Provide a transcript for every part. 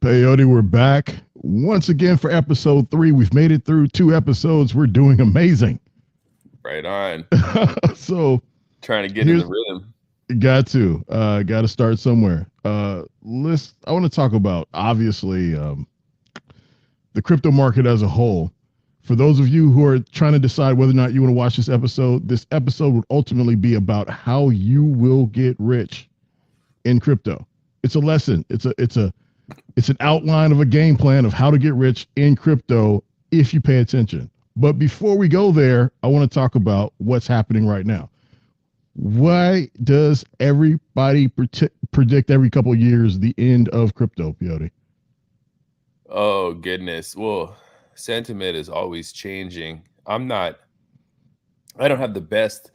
Peyote, we're back once again for episode 3. We've made it through 2 episodes. We're doing amazing. Right on. So Trying to get in here's the rhythm. got to start somewhere. I want to talk about obviously the crypto market as a whole. For those of you who are trying to decide whether or not you want to watch this episode would ultimately be about how you will get rich in crypto. It's a lesson. It's an outline of a game plan of how to get rich in crypto if you pay attention. But before we go there, I want to talk about what's happening right now. Why does everybody predict every couple of years the end of crypto, Peyote? Oh, goodness. Well, sentiment is always changing. I don't have the best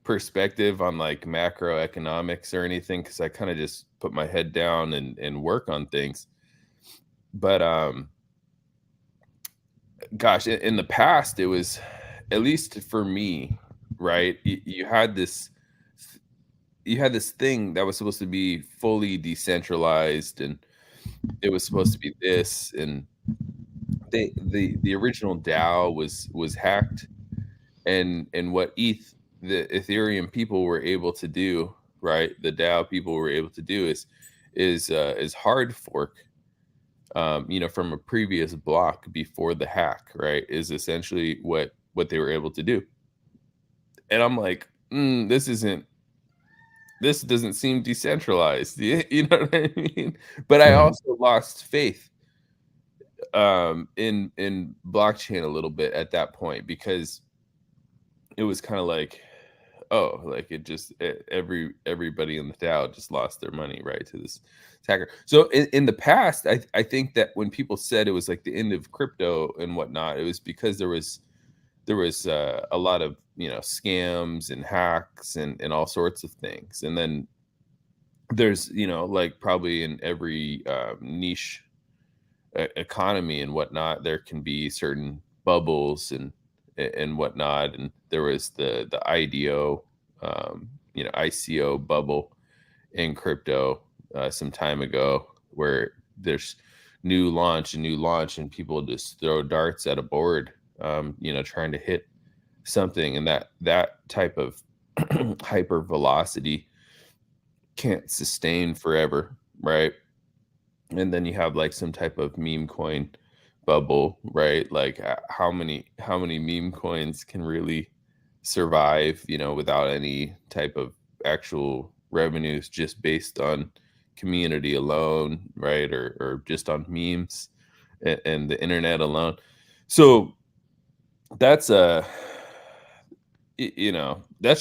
perspective on like macroeconomics or anything because I kind of just put my head down and work on things. But gosh, in the past, it was, at least for me, right? You had this thing that was supposed to be fully decentralized, and it was supposed to be this, and the original DAO was hacked, and what the Ethereum people were able to do, right? The DAO people were able to do is hard fork, from a previous block before the hack, right? Is essentially what they were able to do, and I'm like, this doesn't seem decentralized. You know what I mean? But I Right. also lost faith in blockchain a little bit at that point because it was kind of like, oh, like everybody in the DAO just lost their money, right, to this hacker. So in the past, I think that when people said it was like the end of crypto and whatnot, it was because there was a lot of scams and hacks and all sorts of things. And then there's like probably in every niche economy and whatnot, there can be certain bubbles and whatnot. And there was the IDO, ICO bubble in crypto some time ago, where there's new launch, and people just throw darts at a board, trying to hit something, and that type of hyper velocity can't sustain forever, right? And then you have like some type of meme coin bubble, right? Like how many meme coins can really survive, without any type of actual revenues, just based on community alone, right? Or just on memes and the internet alone. So that's that's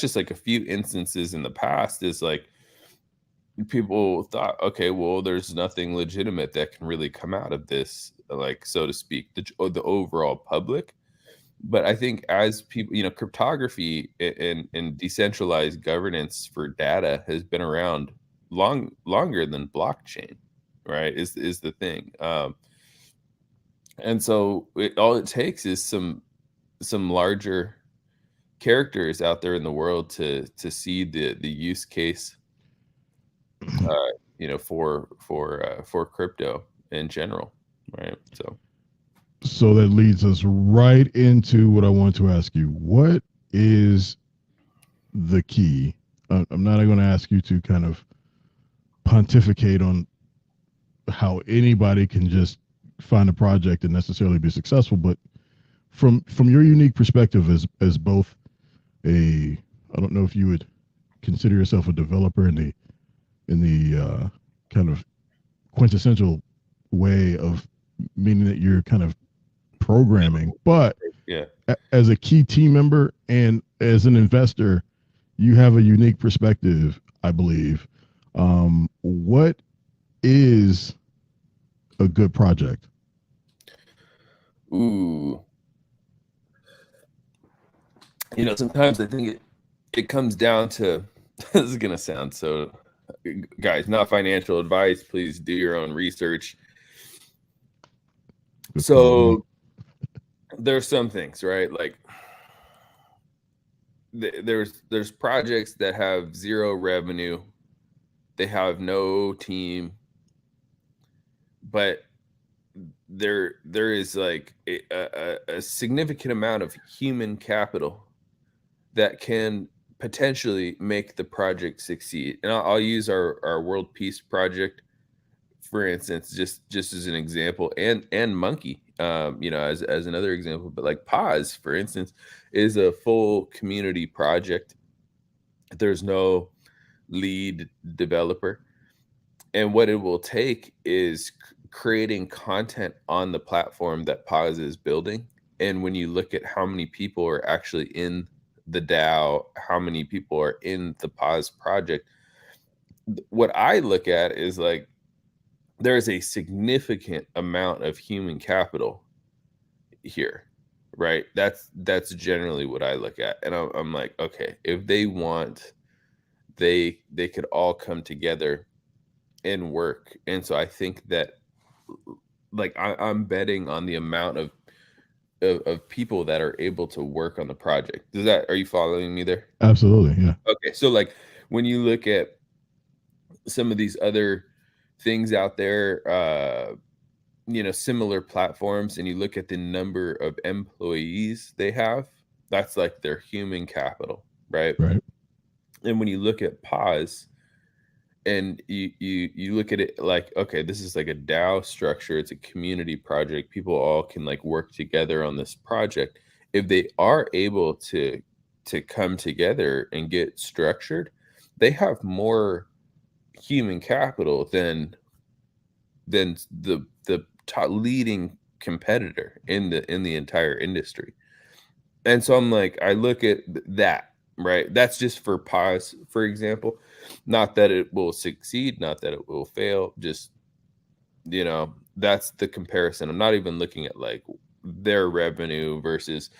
just like a few instances in the past. Is like people thought, okay, well, there's nothing legitimate that can really come out of this, like, so to speak, the overall public. But I think as people, cryptography and decentralized governance for data has been around longer than blockchain, right? Is the thing. And so all it takes is some larger characters out there in the world to see the use case, for crypto in general, right? So So that leads us right into what I want to ask you. What is the key? I'm not going to ask you to kind of pontificate on how anybody can just find a project and necessarily be successful, but from your unique perspective as both a, I don't know if you would consider yourself a developer in the kind of quintessential way of, meaning that you're kind of programming, but yeah. as a key team member and as an investor, you have a unique perspective, I believe. What is a good project? Ooh, sometimes I think it comes down to this is gonna sound so, guys, not financial advice. Please do your own research. So there's some things, right? Like there's projects that have zero revenue, they have no team, but there is like a significant amount of human capital that can potentially make the project succeed. And I'll use our world peace project, for instance, just as an example, and Monkey, as another example. But like Pause, for instance, is a full community project. There's no lead developer, and what it will take is creating content on the platform that Pause is building. And when you look at how many people are actually in the DAO, how many people are in the Pause project, what I look at is like there is a significant amount of human capital here, right? That's generally what I look at, and I'm like, okay, if they want, they could all come together and work. And so I think that, like, I'm betting on the amount of people that are able to work on the project. Are you following me there? Absolutely, yeah. Okay, so like when you look at some of these other things out there, similar platforms, and you look at the number of employees they have, that's like their human capital, right? Right. And when you look at Pause, and you look at it like, okay, this is like a DAO structure, it's a community project, people all can like work together on this project. If they are able to come together and get structured, they have more human capital than the top leading competitor in the entire industry. And so I'm like, I look at that, right? That's just for Pause, for example. Not that it will succeed, not that it will fail, just, that's the comparison. I'm not even looking at like their revenue versus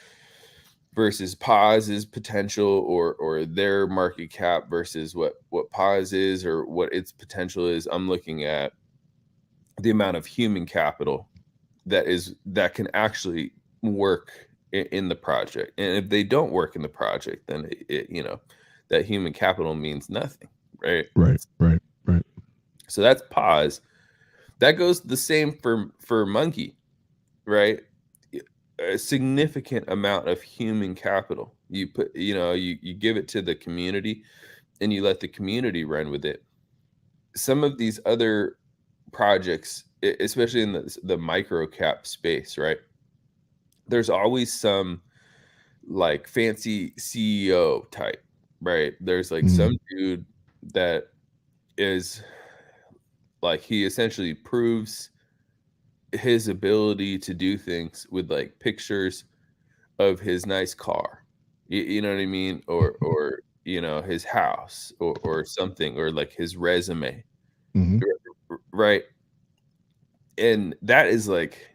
Pause's potential, or their market cap versus what Pause is or what its potential is. I'm looking at the amount of human capital that can actually work in the project. And if they don't work in the project, then that human capital means nothing, right? Right. Right. Right. So that's Pause. That goes the same for Monkey, right? A significant amount of human capital. You put, you give it to the community, and you let the community run with it. Some of these other projects, especially in the micro cap space, right? There's always some like fancy CEO type, right? There's like some dude that is like, he essentially proves his ability to do things with like pictures of his nice car. You know what I mean? Or his house, or something, or like his resume, Mm-hmm. right? And that is like,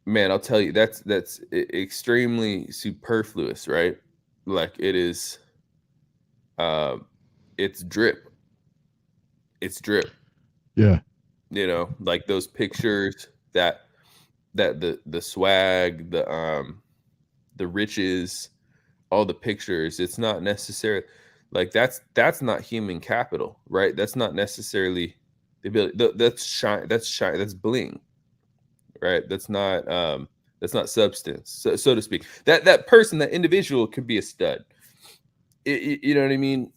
man, I'll tell you, that's extremely superfluous, right? Like it is, uh, it's drip, it's drip. Yeah. Like those pictures, that the swag, the riches, all the pictures. It's not necessarily like that's not human capital, right? That's not necessarily the ability. That's shine. That's shine. That's bling, right? That's not substance, so to speak. That person, that individual, could be a stud. You know what I mean?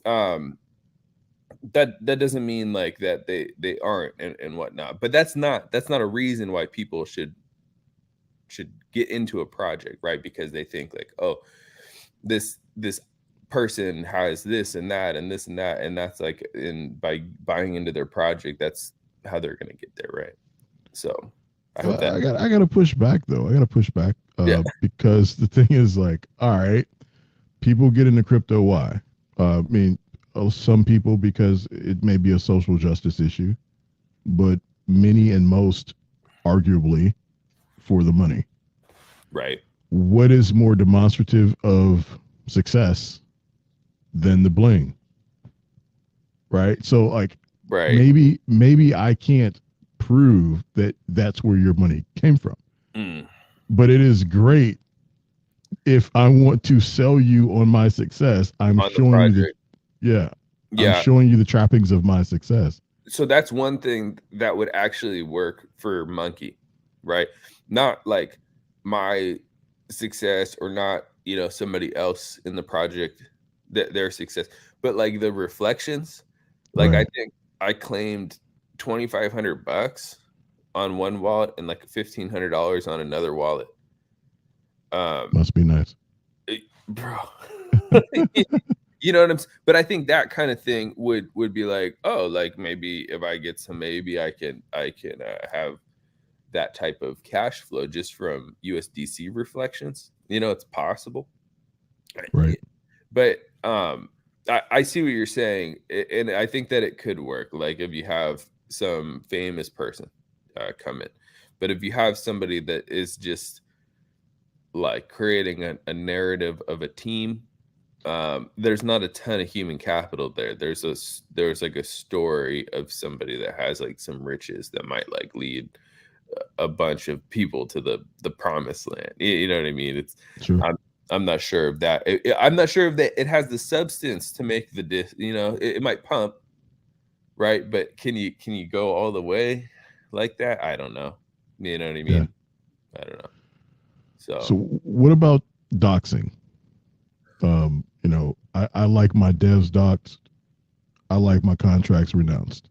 That doesn't mean like that they aren't, and whatnot. But that's not a reason why people should get into a project, right? Because they think like, oh, this person has this and that and this and that, and that's like, by buying into their project, that's how they're gonna get there, right? So I hope that. I got to push back though. I got to push back Yeah. because the thing is like, all right, people get into crypto. Why? I mean, some people because it may be a social justice issue, but many and most, arguably, for the money. Right. What is more demonstrative of success than the bling? Right. So like, Right. maybe I can't prove that that's where your money came from, Mm. but it is great if I want to sell you on my success. I'm On the showing you the project. yeah, I'm Yeah. showing you the trappings of my success. so that's one thing that would actually work for Monkey, right? Not like my success, or not, somebody else in the project, that their success, but like the reflections. Like, I Right. think I claimed $2,500 on one wallet and like $1,500 on another wallet. Um, Must be nice. bro. You know what I'm but I think that kind of thing would be like, oh, like maybe if I get some, maybe I can have that type of cash flow just from USDC reflections. It's possible. Right. But I see what you're saying, and I think that it could work. Like if you have some famous person come in, but if you have somebody that is just like creating a narrative of a team, there's not a ton of human capital there. There's like a story of somebody that has like some riches that might like lead a bunch of people to the promised land. You know what I mean? Sure. I'm I'm not sure of that. I'm not sure if that it has the substance to make the disc. It might pump, right? But can you go all the way like that? I don't know. You know what I Yeah. mean? I don't know. So So what about doxing? I like my devs doxed. I like my contracts renounced.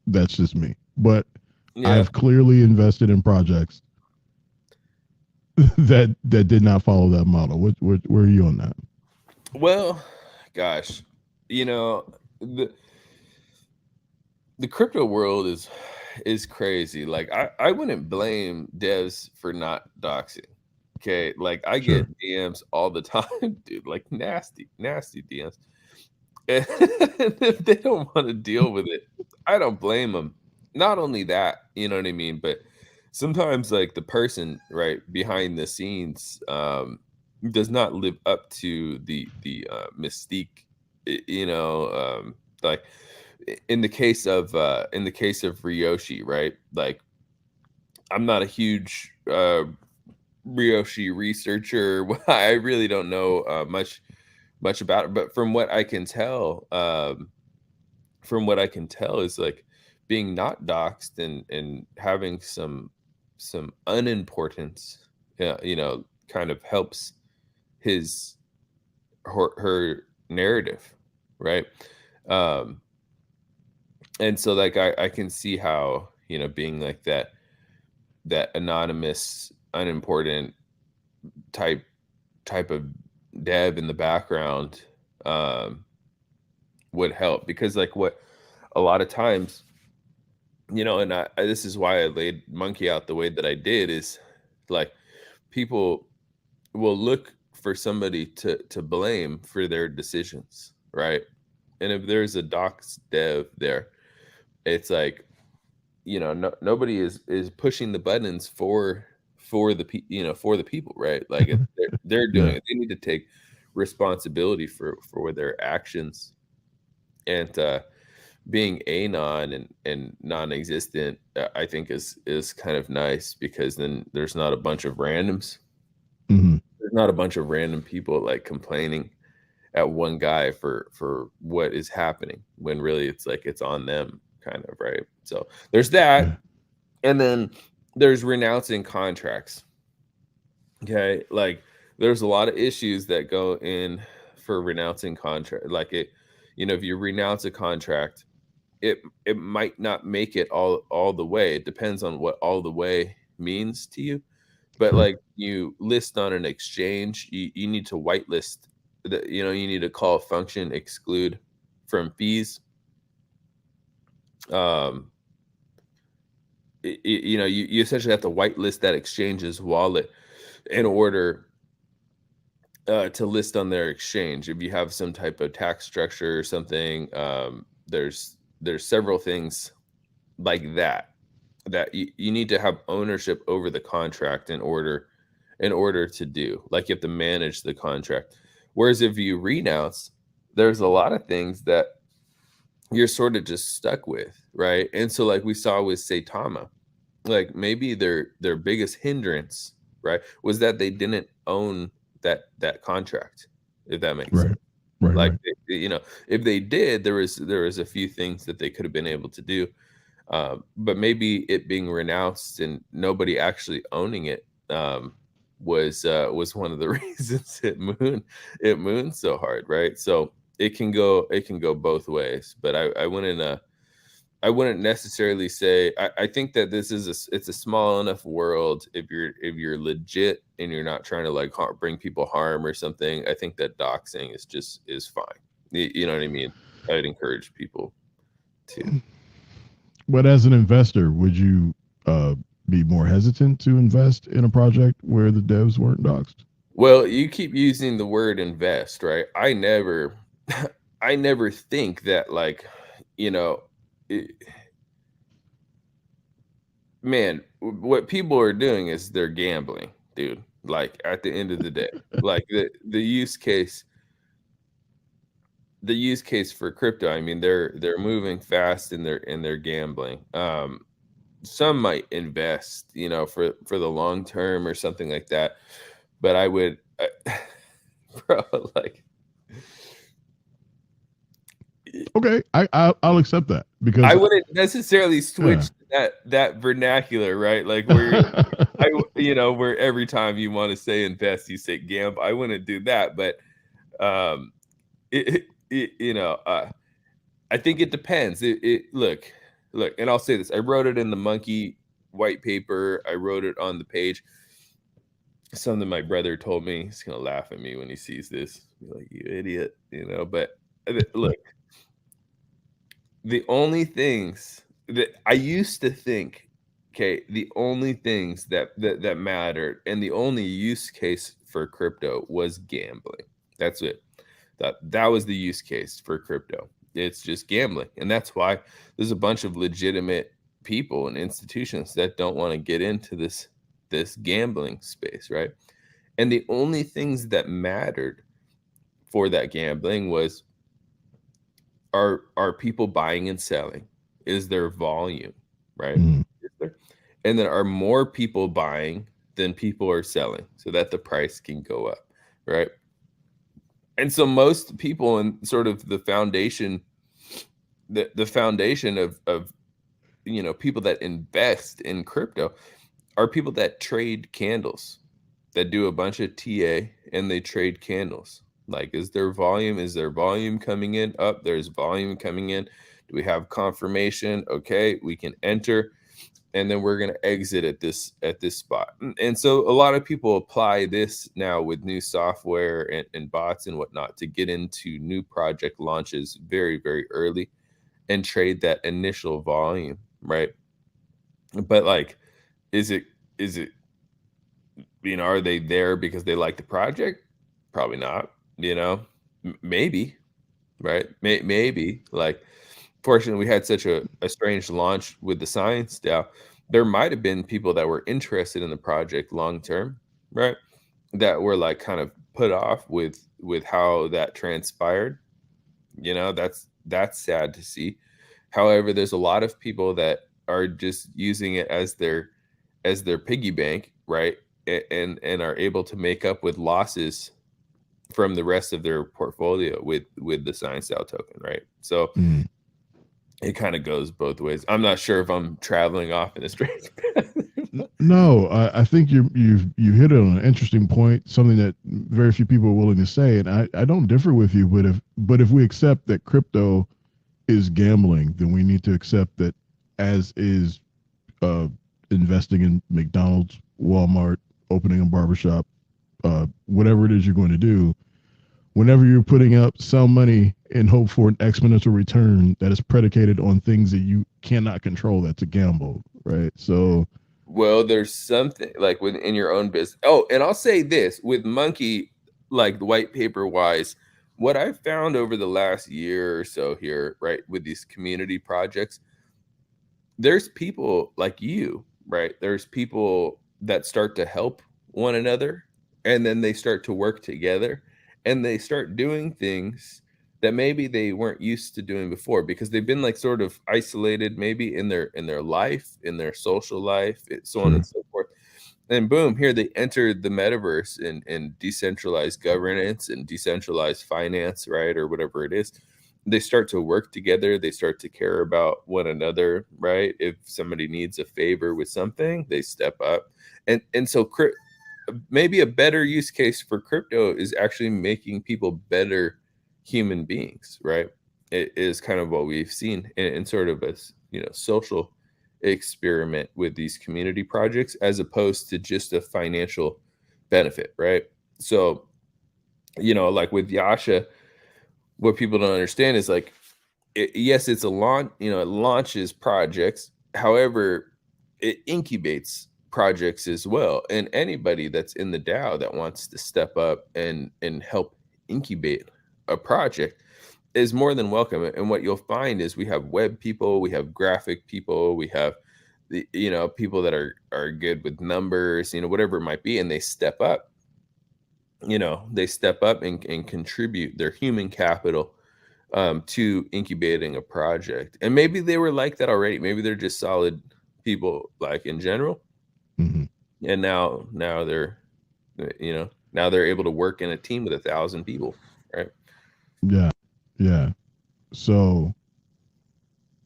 That's just me. But yeah. I've clearly invested in projects that did not follow that model. Where are you on that? Well, gosh, you know the the crypto world is crazy. Like I wouldn't blame devs for not doxing. Okay, like I get Sure. DMs all the time, dude, like nasty, nasty DMs. And if they don't want to deal with it, I don't blame them. Not only that, you know what I mean, but sometimes like the person right behind the scenes does not live up to the mystique. Like in the case of Ryoshi, right? Like I'm not a huge Ryoshi researcher. I really don't know much about it, but from what I can tell is like being not doxxed and having some unimportance, kind of helps his her narrative, right? Um, and so like I can see how being like that anonymous, unimportant type type of dev in the background um, would help, because like what a lot of times, and this is why I laid Monkey out the way that I did, is like people will look for somebody to blame for their decisions, right? And if there's a docs dev there, it's like nobody is pushing the buttons for the people, right? Like if they're doing Yeah. it, they need to take responsibility for their actions. And being anon and non-existent, I think is kind of nice, because then there's not a bunch of randoms. Hmm. There's not a bunch of random people like complaining at one guy for what is happening, when really it's like it's on them, kind of, right? So there's that. Yeah. And then there's renouncing contracts. Okay, like there's a lot of issues that go in for renouncing contract. Like if you renounce a contract, it might not make it all the way. It depends on what all the way means to you. But Sure. like you list on an exchange, you need to whitelist you need to call a function exclude from fees. Um, you essentially have to whitelist that exchange's wallet in order to list on their exchange. If you have some type of tax structure or something, there's several things like that you need to have ownership over the contract in order to do. Like you have to manage the contract. Whereas if you renounce, there's a lot of things that you're sort of just stuck with, right? And so like we saw with Saitama, like maybe their biggest hindrance, right, was that they didn't own that contract, if that makes sense. Right. Right, Like, right. if they did, there was a few things that they could have been able to do, but maybe it being renounced and nobody actually owning it, was one of the reasons it mooned so hard, right? So it can go both ways, but I wouldn't necessarily say. I think that it's a small enough world. If you're legit and you're not trying to like bring people harm or something, I think that doxing is fine. You know what I mean? I'd encourage people to. But as an investor, would you uh, be more hesitant to invest in a project where the devs weren't doxxed? Well, you keep using the word invest, right? I never, I never think that like, you know, it, man, what people are doing is they're gambling, dude. Like at the end of the day, like the use case for crypto, I mean, they're moving fast and they're gambling. Some might invest, for the long term or something like that, but I would, bro, like, Okay, I'll accept that I because wouldn't necessarily yeah. switch to that vernacular, right? Like where where every time you want to say invest, you say gamble. I wouldn't do that, but um, I think it depends. Look, and I'll say this: I wrote it in the monkey white paper. I wrote it on the page. Something my brother told me. He's gonna laugh at me when he sees this. Be like, you idiot. But look, the only things that I used to think, okay, the only things that mattered and the only use case for crypto was gambling. That's it. That was the use case for crypto. It's just gambling. And that's why there's a bunch of legitimate people and institutions that don't want to get into this gambling space, right? And the only things that mattered for that gambling was, are people buying and selling? Is there volume, right? Mm, Is there? And then are more people buying than people are selling so that the price can go up, right? And so most people in sort of the foundation of people that invest in crypto are people that trade candles, that do a bunch of TA and they trade candles. Like, is there volume coming in? Up, there's volume coming in. Do we have confirmation? Okay, we can enter, and then we're going to exit at this spot. And so a lot of people apply this now with new software and bots and whatnot to get into new project launches very, very early and trade that initial volume, right? But like, is it are they there because they like the project? Probably not, maybe, right? Maybe, like, fortunately, we had such a strange launch with the science DAO. There might have been people that were interested in the project long term, right? That were like kind of put off with how that transpired. That's sad to see. However, there's a lot of people that are just using it as their piggy bank, right? And are able to make up with losses from the rest of their portfolio with the science DAO token, right? So mm. it kind of goes both ways. I'm not sure if I'm traveling off in a straight path. No, I think you hit it on an interesting point, something that very few people are willing to say, and I don't differ with you. But if we accept that crypto is gambling, then we need to accept that as is uh, investing in McDonald's, Walmart, opening a barbershop, whatever it is you're going to do, whenever you're putting up some money and hope for an exponential return that is predicated on things that you cannot control, that's a gamble, right? So, Well, there's something like within your own business. Oh, and I'll say this with Monkey, like the white paper wise, what I found over the last year or so here, right, with these community projects, there's people like you, right? There's people that start to help one another, and then they start to work together and they start doing things that maybe they weren't used to doing before because they've been like sort of isolated maybe in their life, in their social life, so on and sure. so forth. And boom, here they entered the metaverse and decentralized governance and decentralized finance, right? Or whatever it is. They start to work together. They start to care about one another, right? If somebody needs a favor with something, they step up. And so maybe a better use case for crypto is actually making people better human beings, right? It is kind of what we've seen in sort of a social experiment with these community projects as opposed to just a financial benefit, right? So, like with Yasha, what people don't understand is like, yes, it's a launch, it launches projects. However, it incubates projects as well. And anybody that's in the DAO that wants to step up and help incubate a project is more than welcome. And what you'll find is we have web people, we have graphic people, we have the people that are good with numbers, whatever it might be, and they step up. They step up and contribute their human capital to incubating a project. And maybe they were like that already. Maybe they're just solid people, like in general. Mm-hmm. And now they're now they're able to work in a team with 1,000 people, right? Yeah. Yeah. So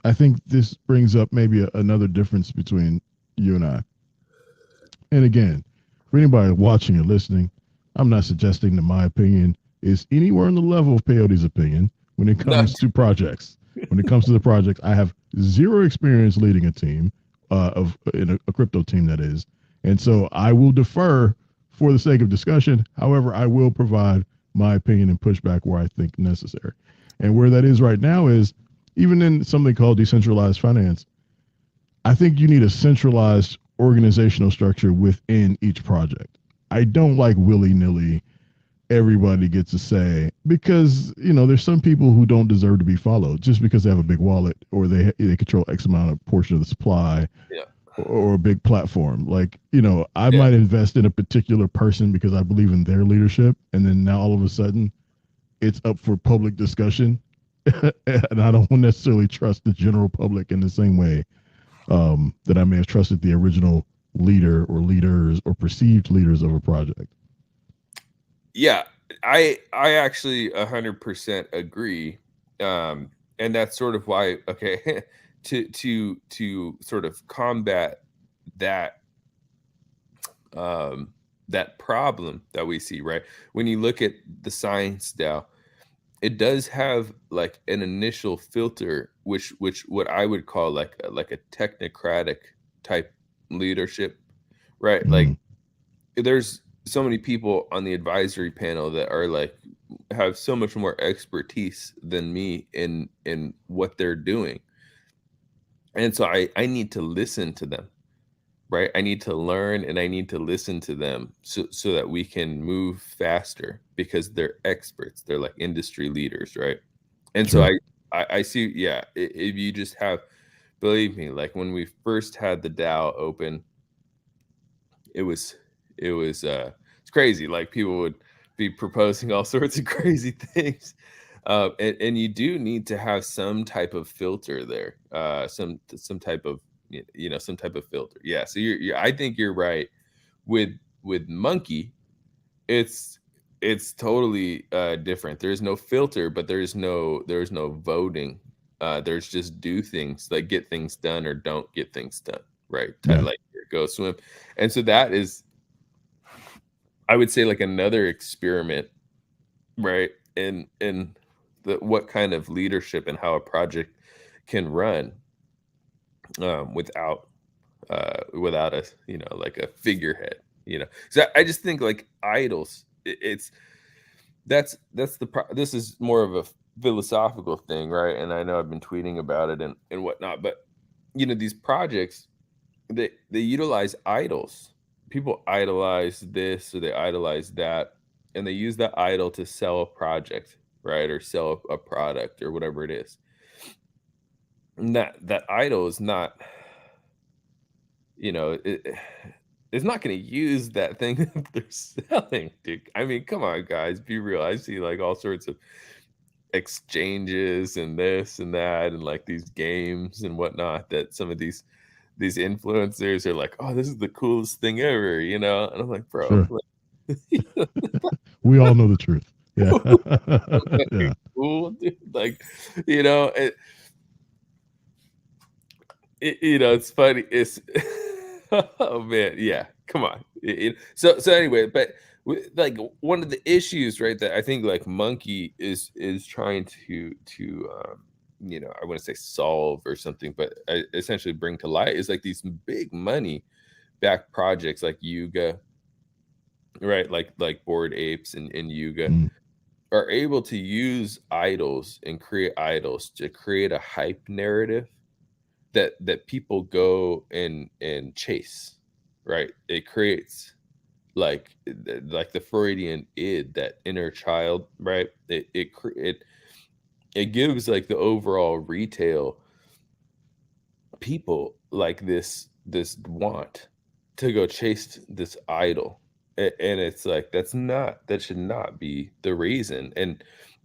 I think this brings up maybe another difference between you and I. And again, for anybody watching or listening, I'm not suggesting that my opinion is anywhere on the level of Peyote's opinion when it Not comes to projects. When it comes to the projects, I have zero experience leading a team of in a crypto team, that is, and so I will defer for the sake of discussion. However, I will provide my opinion and pushback where I think necessary. And where that is right now is even in something called decentralized finance. I think you need a centralized organizational structure within each project. I don't like willy nilly. Everybody gets a say because there's some people who don't deserve to be followed just because they have a big wallet or they control X amount of portion of the supply yeah, or a big platform. Like I yeah, might invest in a particular person because I believe in their leadership, and then now all of a sudden it's up for public discussion, and I don't necessarily trust the general public in the same way that I may have trusted the original leader or leaders or perceived leaders of a project. yeah. I actually 100% agree. And that's sort of why, okay, to sort of combat that um that problem that we see, right? When you look at the science DAO, it does have like an initial filter, which what I would call like a technocratic type leadership, right? Like Mm, there's so many people on the advisory panel that are like have so much more expertise than me in what they're doing. And so I need to listen to them, right? I need to learn and I need to listen to them so that we can move faster because they're experts. They're like industry leaders, right? And so true. I see, yeah, if you just have, believe me, like when we first had the DAO open, it was it's crazy. Like people would be proposing all sorts of crazy things. And you do need to have some type of filter there, some type of some type of filter. Yeah. So I think you're right with Monkey. It's totally different. There's no filter, but there's no voting. There's just do things, like get things done or don't get things done, right? Yeah. Like go swim. And so that is, I would say, like another experiment, right? In the what kind of leadership and how a project can run without without a like a figurehead. So I just think like idols. It's that's this is more of a philosophical thing, right? And I know I've been tweeting about it and whatnot, but these projects, they utilize idols. People idolize this or they idolize that, and they use that idol to sell a project, right? Or sell a product or whatever it is. And that idol is not, it's not going to use that thing that they're selling, dude. I mean, come on, guys, be real. I see like all sorts of exchanges and this and that and like these games and whatnot that some of these these influencers are like, oh, this is the coolest thing ever, and I'm like, bro, Sure. like, We all know the truth. Yeah. Yeah. cool, dude. Like, it, it's funny. It's oh man, yeah. Come on. So anyway, but like one of the issues, right, that I think like Monkey is trying to I want to say solve or something, but essentially bring to light is like these big money back projects like Yuga, right? Like Bored Apes and Yuga Mm, are able to use idols and create idols to create a hype narrative that people go and chase, right? It creates like the Freudian id, that inner child, right? It gives like the overall retail people like this want to go chase this idol. And it's like that should not be the reason. And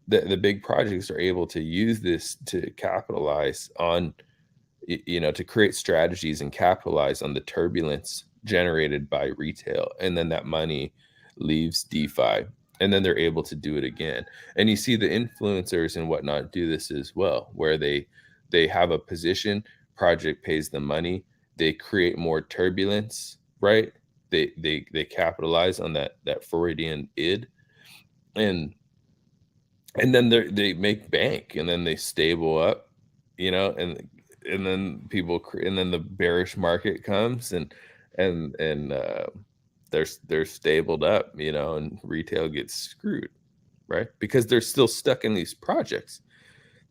the big projects are able to use this to capitalize on, to create strategies and capitalize on the turbulence generated by retail. And then that money leaves DeFi, and then they're able to do it again. And you see the influencers and whatnot do this as well, where they have a position, project pays the money, they create more turbulence, right? They capitalize on that Freudian id, and then they make bank, and then they stable up, and then and then the bearish market comes, and they're stabled up, and retail gets screwed, right? Because they're still stuck in these projects.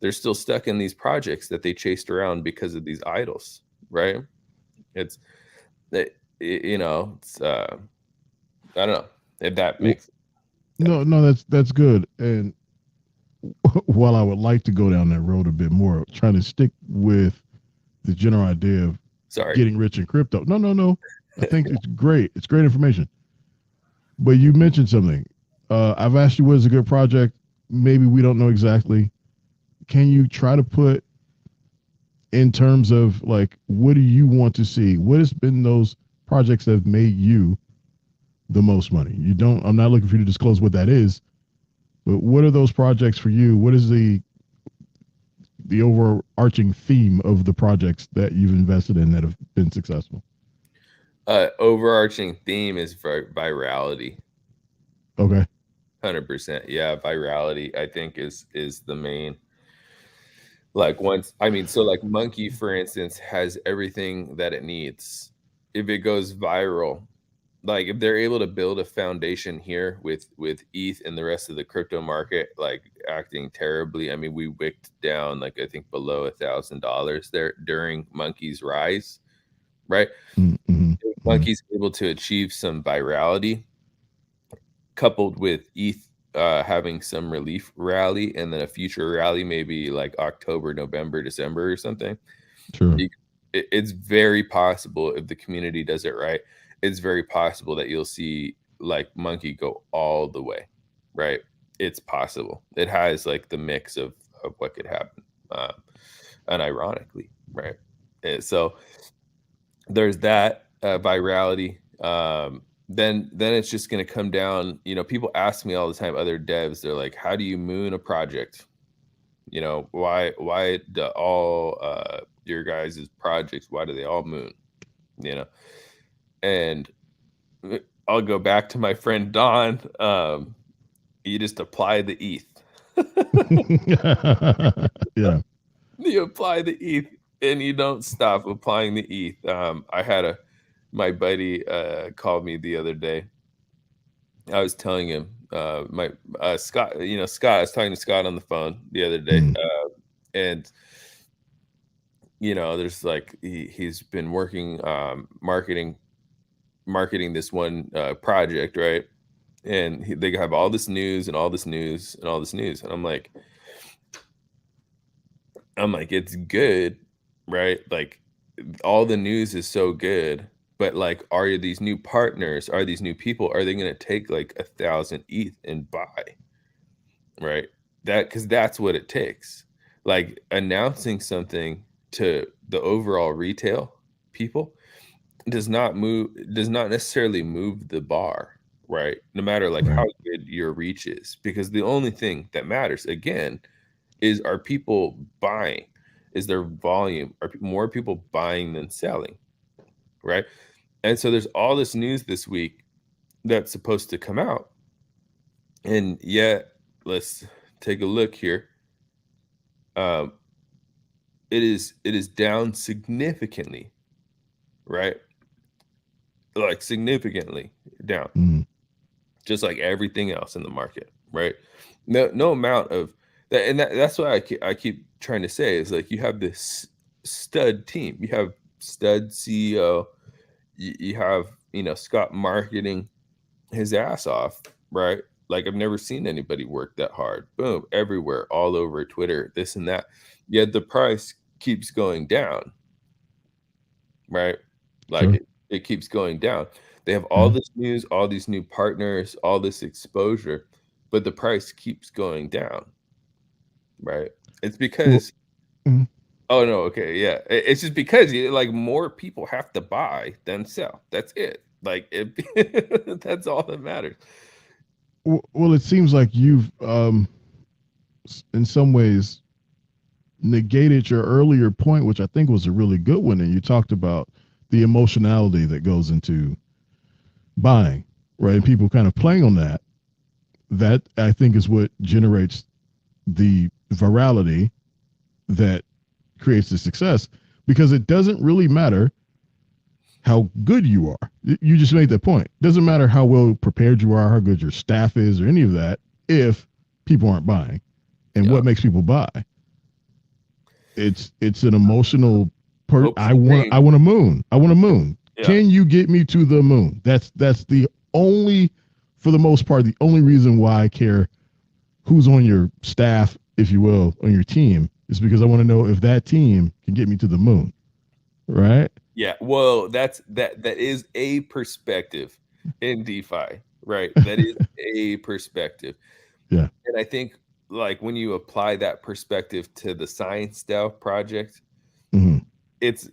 They're still stuck in these projects that they chased around because of these idols, right? It's it's I don't know if that w- makes no, no, that's good. And while I would like to go down that road a bit more, trying to stick with the general idea of sorry. getting rich in crypto. No, no, no. I think it's great. It's great information. But you mentioned something. I've asked you what is a good project. Maybe we don't know exactly. Can you try to put in terms of like what do you want to see? What has been those projects that have made you the most money? You don't. I'm not looking for you to disclose what that is. But what are those projects for you? What is the overarching theme of the projects that you've invested in that have been successful? Overarching theme is virality. Okay. 100%. Yeah, virality I think is the main, like, once, I mean, so like Monkey, for instance, has everything that it needs. If it goes viral, like if they're able to build a foundation here with ETH and the rest of the crypto market like acting terribly. I mean, we wicked down like I think below $1,000 there during Monkey's rise, right? Mm-hmm. If Mm-hmm. Monkey's able to achieve some virality coupled with ETH having some relief rally, and then a future rally, maybe like October, November, December or something. Sure. It's very possible, if the community does it right, it's very possible that you'll see like Monkey go all the way, right? It's possible. It has like the mix of what could happen, unironically, right? So there's that virality. Then it's just going to come down. People ask me all the time, other devs, they're like, how do you moon a project? Why do all your guys' projects, why do they all moon? you know and I'll go back to my friend Don. You just apply the ETH. Yeah. You apply the ETH, and you don't stop applying the ETH. I had my buddy called me the other day. I was telling him, my Scott, Scott. I was talking to Scott on the phone the other day, Mm, and there's like he's been working marketing this one project, right? And they have all this news and all this news and all this news, and I'm like, it's good, right? Like all the news is so good, but like, are these new partners, are these new people, are they going to take like 1,000 ETH and buy, right? Because that's what it takes. Like announcing something to the overall retail people does not necessarily move the bar, right? No matter like how Right. good your reach is, because the only thing that matters again is, are people buying? Is there volume? Are more people buying than selling, right? And so there's all this news this week that's supposed to come out, and yet let's take a look here. Um, it is down significantly, right? Like significantly down, Mm. just like everything else in the market, right? No amount of that, and that's what I keep trying to say is like, you have this stud team, you have stud CEO, you have, Scott marketing his ass off, right? Like, I've never seen anybody work that hard. Boom, everywhere, all over Twitter, this and that. Yet the price keeps going down, right? Like Sure. it keeps going down. They have all Yeah. this news, all these new partners, all this exposure, but the price keeps going down, right? It's Well, because, mm, oh no, okay, yeah. It's just because like more people have to buy than sell. That's it. Like it that's all that matters. well, it seems like you've, in some ways, negated your earlier point, which I think was a really good one. And you talked about the emotionality that goes into buying, right? And people kind of playing on that. That I think is what generates the virality that creates the success, because it doesn't really matter how good you are. You just made that point. It doesn't matter how well prepared you are, how good your staff is, or any of that, if people aren't buying. And Yeah. what makes people buy? It's an emotional Hopes I and want dreams. I want a moon. I want a moon. Yeah. Can you get me to the moon? That's the only, for the most part, the only reason why I care who's on your staff, if you will, on your team, is because I want to know if that team can get me to the moon. Right? Yeah. Well, that is a perspective in DeFi, right? That is a perspective. Yeah. And I think, like, when you apply that perspective to the Science DAO project, Hmm. it's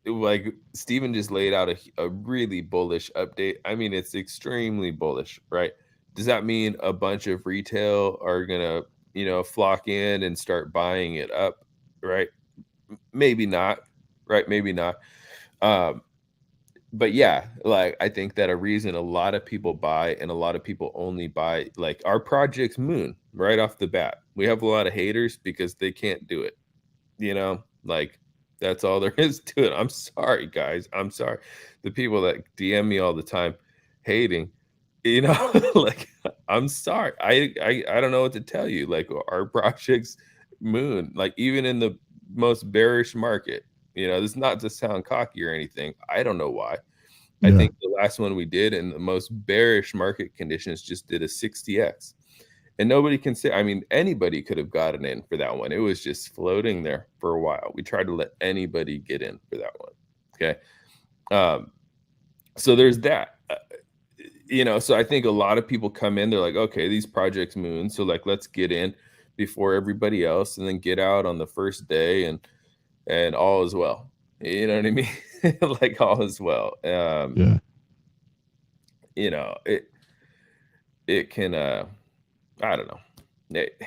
like Steven just laid out a really bullish update. I mean, it's extremely bullish, right? Does that mean a bunch of retail are gonna, flock in and start buying it up, right? Maybe not, right? Maybe not. Um, but yeah, like, I think that a reason a lot of people buy, and a lot of people only buy, like, our project's Moon right off the bat. We have a lot of haters because they can't do it. Like, that's all there is to it. I'm sorry, guys. I'm sorry. The people that DM me all the time hating, like, I'm sorry. I don't know what to tell you. Like, our project's Moon, like, even in the most bearish market, this is not to sound cocky or anything. I don't know why. I Yeah. think the last one we did in the most bearish market conditions just did a 60x. And nobody can say, I mean, anybody could have gotten in for that one. It was just floating there for a while. We tried to let anybody get in for that one. Okay. Um, so there's that. So I think a lot of people come in, they're like, okay, these projects Moon. So, like, let's get in before everybody else, and then get out on the first day, and all is well. You know what I mean? Like, all is well. Yeah. It can, I don't know. It,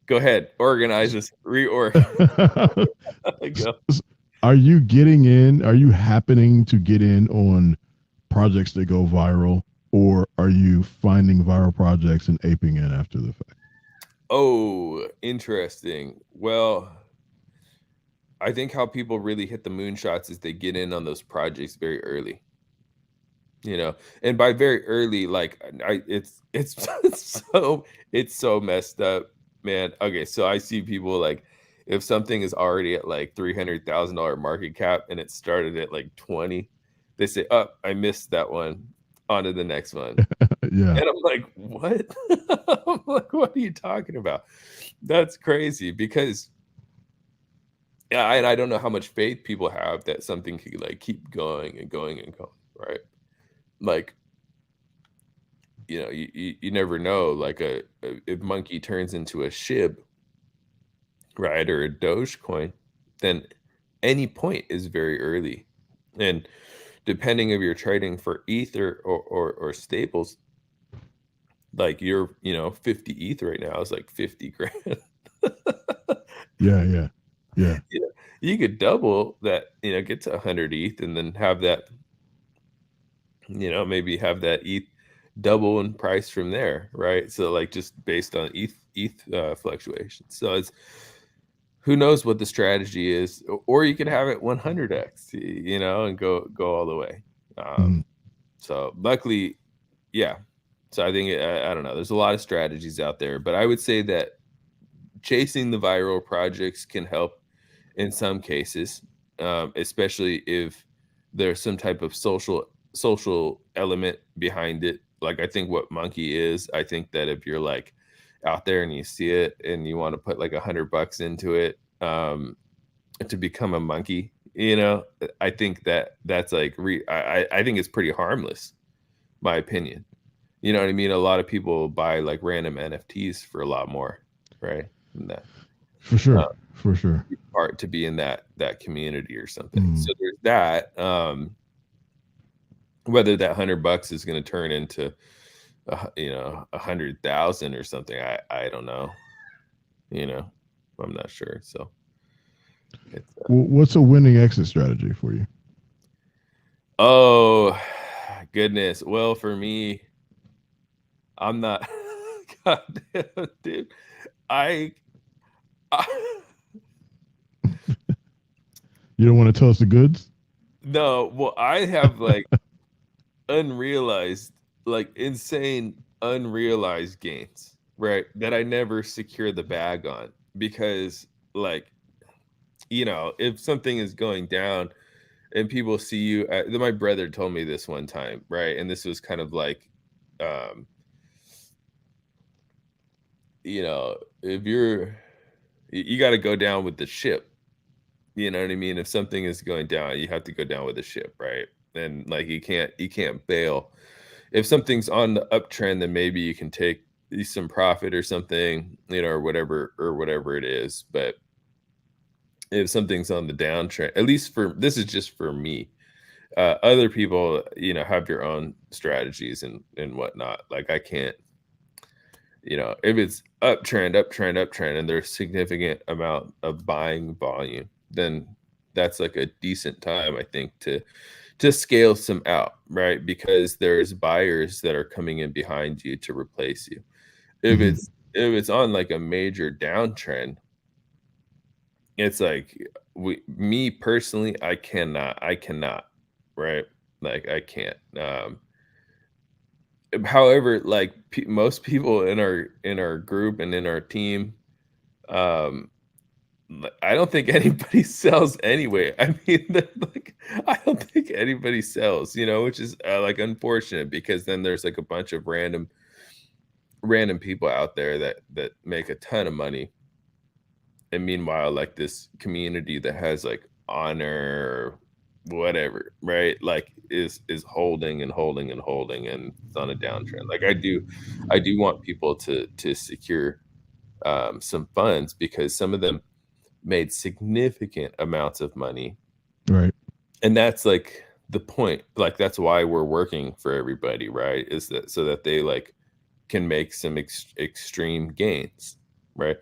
Go ahead, organize us, reorg. Go. Are you getting in? Are you happening to get in on projects that go viral, or are you finding viral projects and aping in after the fact? Oh, interesting. Well, I think how people really hit the moonshots is they get in on those projects very early. And by very early, like, it's it's so messed up, man. Okay, so I see people, like, if something is already at like $300,000 market cap and it started at like 20, they say, "Oh, I missed that one. On to the next one." Yeah. And I'm like, "What?" I'm like, "What are you talking about?" That's crazy, because yeah, and I don't know how much faith people have that something could, like, keep going and going and going, right? Like, you never know. Like, if monkey turns into a SHIB, right, or a Dogecoin, then any point is very early. And depending if you're trading for ETH or stables, like you're, 50 ETH right now is like 50 grand. Yeah, yeah, yeah. You know, you could double that, get to 100 ETH and then have that, maybe have that ETH double in price from there, right? So like just based on ETH fluctuations. So it's who knows what the strategy is, or you could have it 100x, and go all the way. Mhm. So luckily, yeah. So I think I don't know. There's a lot of strategies out there, but I would say that chasing the viral projects can help in some cases, especially if there's some type of social element behind it. Like I think what Monkey is, I think that if you're like out there and you see it and you want to put like $100 into it to become a monkey, I think that's like I think it's pretty harmless, my opinion. You know what I mean? A lot of people buy like random NFTs for a lot more, right? Than that. For Uh, sure, for sure. Part to be in that community or something. Mm. So there's that. Whether that $100 is going to turn into 100,000 or something, I don't know. You know, I'm not sure. So it's What's a winning exit strategy for you? oh goodness. Well, for me, I'm not. God damn, dude. I, I You don't want to tell us the goods? no. Well, I have like unrealized, like insane unrealized gains, right? That I never secure the bag on because, like, if something is going down and people see you, my brother told me this one time, right? And this was kind of like, um, if you got to go down with the ship. You know what I mean? If something is going down, you have to go down with the ship, right? And like you can't bail. If something's on the uptrend, then maybe you can take some profit or something, or whatever it is. But if something's on the downtrend, at least for this is just for me. Other people, have your own strategies and whatnot. Like I can't, if it's uptrend, and there's significant amount of buying volume, then that's like a decent time, I think, to scale some out, right? Because there's buyers that are coming in behind you to replace you. If Hmm. it's on like a major downtrend, it's like me personally, I cannot, right? Like I can't. However, like most people in our group and in our team, um, I don't think anybody sells anyway. I mean, like, I don't think anybody sells, which is like unfortunate because then there's like a bunch of random people out there that make a ton of money, and meanwhile, like this community that has like honor or whatever, right? Like is holding and holding and holding, and it's on a downtrend. Like I do want people to secure some funds because some of them made significant amounts of money, Right. and that's like the point. Like that's why we're working for everybody, right? Is that so that they like can make some extreme gains, right?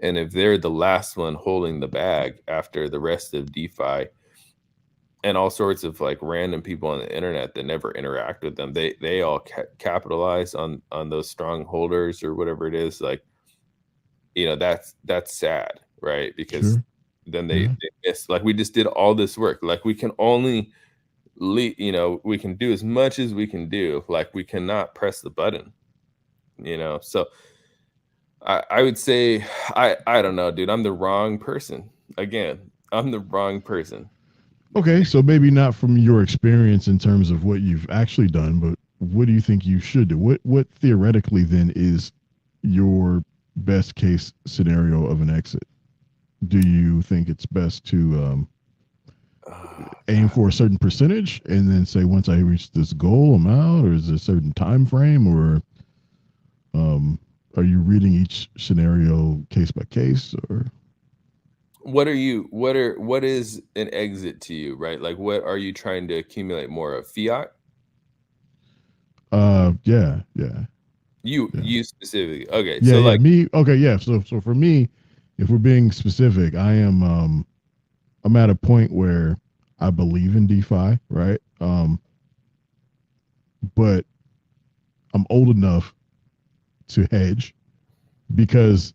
And if they're the last one holding the bag after the rest of DeFi and all sorts of like random people on the internet that never interact with them, they all capitalize on those strong holders or whatever it is. Like, that's sad, right? Because Sure. then they, Yeah. they miss. Like we just did all this work. Like we can only we can do as much as we can do. Like we cannot press the button. So I would say I don't know, dude. I'm the wrong person. Again, I'm the wrong person. Okay, so maybe not from your experience in terms of what you've actually done, but what do you think you should do? What theoretically then is your best case scenario of an exit? Do you think it's best to Oh, aim for a certain percentage and then say once I reach this goal I'm out, or is there a certain time frame, or um, are you reading each scenario case by case, or what is an exit to you, right? Like, what are you trying to accumulate more of? Fiat? Yeah, yeah, yeah, You specifically. Okay, yeah, so yeah. like, Me, okay, yeah. So for me, if we're being specific, I'm at a point where I believe in DeFi, right? But I'm old enough to hedge because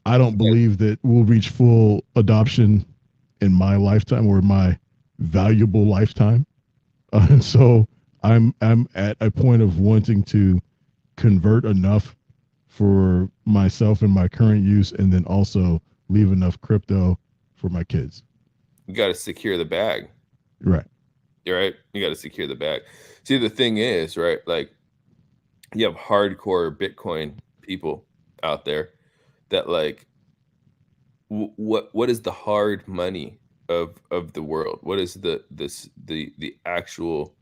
I don't believe that we'll reach full adoption in my lifetime or my valuable lifetime. And so I'm at a point of wanting to convert enough for myself and my current use, and then also leave enough crypto for my kids. you got to secure the bag. Right. You're right. You got to secure the bag. See, the thing is, right? Like, you have hardcore Bitcoin people out there that like what is the hard money of the world? What is the actual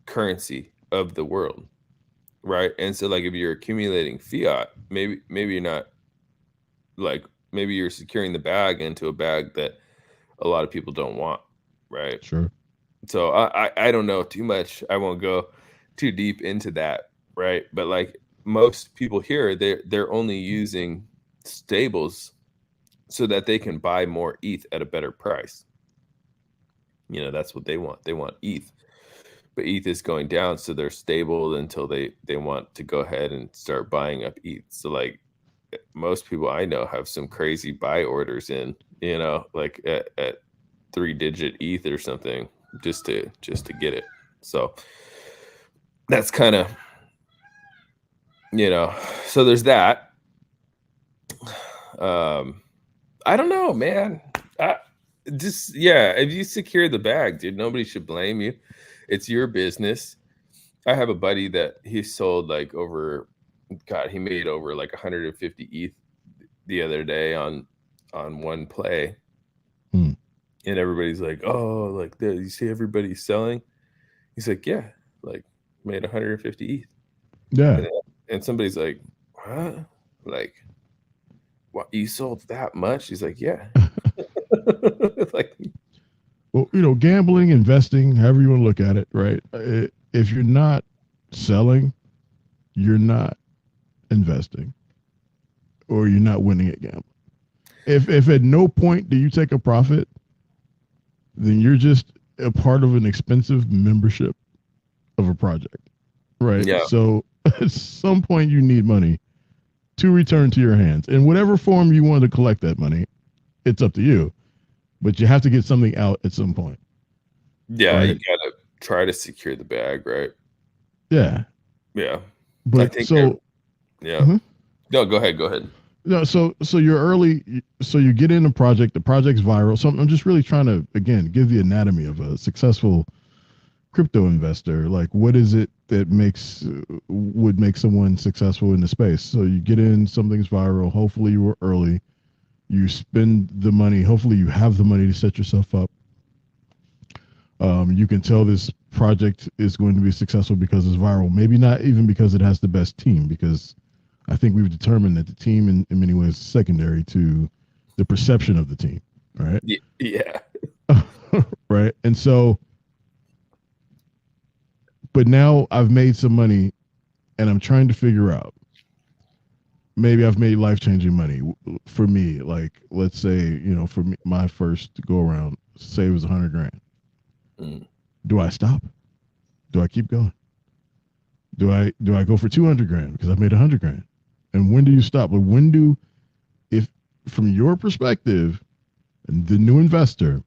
currency of the world, right? And so like if you're accumulating fiat, maybe you're not like maybe you're securing the bag into a bag that a lot of people don't want, right? Sure. So I don't know too much. I won't go too deep into that, right? But like most people here, they're only using stables so that they can buy more ETH at a better price. That's what they want. They want ETH, but ETH is going down, so they're stable until they want to go ahead and start buying up ETH. So like most people I know have some crazy buy orders in, like at 3-digit ETH or something, just to get it. So that's kind of you know. So there's that. Um, I don't know, man. I, just yeah, if you secure the bag, dude, nobody should blame you. It's your business. I have a buddy that he sold like over, God, he made over like 150 ETH the other day on one play, Hmm. and everybody's like, "Oh, like you see everybody's selling." He's like, "Yeah, like made 150 ETH," Yeah. and, and somebody's like, "What? Like, what? You sold that much?" He's like, "Yeah." Like, Well, gambling, investing, however you want to look at it, right? If you're not selling, you're not investing, or you're not winning at gambling. If at no point do you take a profit, then you're just a part of an expensive membership of a project, right? yeah, So at some point you need money to return to your hands in whatever form you want to collect that money. It's up to you, but you have to get something out at some point, yeah, you right? gotta try to secure the bag, right? Yeah, Yeah, I but think, yeah. uh No, go ahead, go ahead. no, so you're early, so you get in a project, the project's viral. So I'm just really trying to again give the anatomy of a successful crypto investor. Like, what is it that would make someone successful in the space? So you get in, something's viral. Hopefully you were early. You spend the money. Hopefully you have the money to set yourself up. You can tell this project is going to be successful because it's viral. Maybe not even because it has the best team, because I think we've determined that the team in many ways is secondary to the perception of the team, right? Yeah. Right. And so, but now I've made some money and I'm trying to figure out, maybe I've made life changing money for me. Like, let's say, for me, my first go around, say it was 100 grand. Mm. Do I stop? Do I keep going? Do I go for 200 grand because I've made 100 grand? And when do you stop? Like, when do, if from your perspective, the new investor,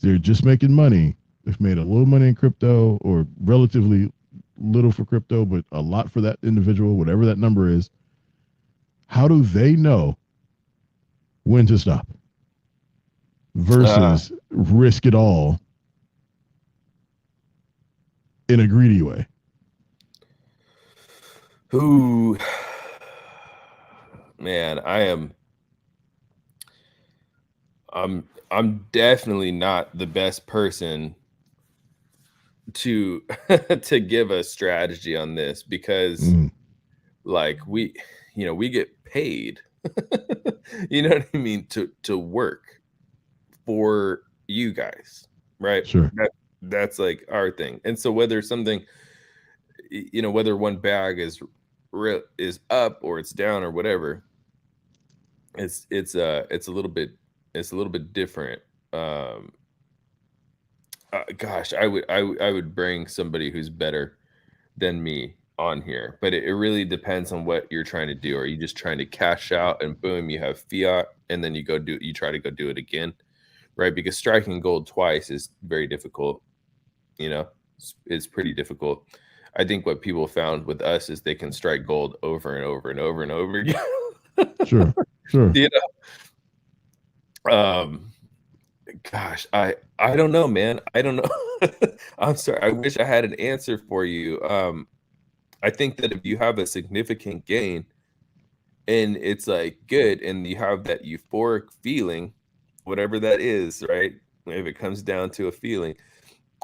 they're just making money. They've made a little money in crypto, or relatively little for crypto, but a lot for that individual, whatever that number is. How do they know when to stop Uh, versus risk it all in a greedy way? who, man, I'm definitely not the best person to to give a strategy on this because Mm, like we get paid you know what I mean, to work for you guys, right? Sure. That's like our thing. And so whether something, whether one bag is up or it's down or whatever, it's a little bit, different. Um, Gosh, I would bring somebody who's better than me on here, but it really depends on what you're trying to do. Are you just trying to cash out and boom, you have fiat, and then you try to go do it again, right? Because striking gold twice is very difficult. It's pretty difficult. I think what people found with us is they can strike gold over and over and over and over again. Sure. Sure. you um Gosh, I don't know, man. I don't know. I'm sorry. I wish I had an answer for you. I think that if you have a significant gain and it's like good and you have that euphoric feeling, whatever that is, right? If it comes down to a feeling,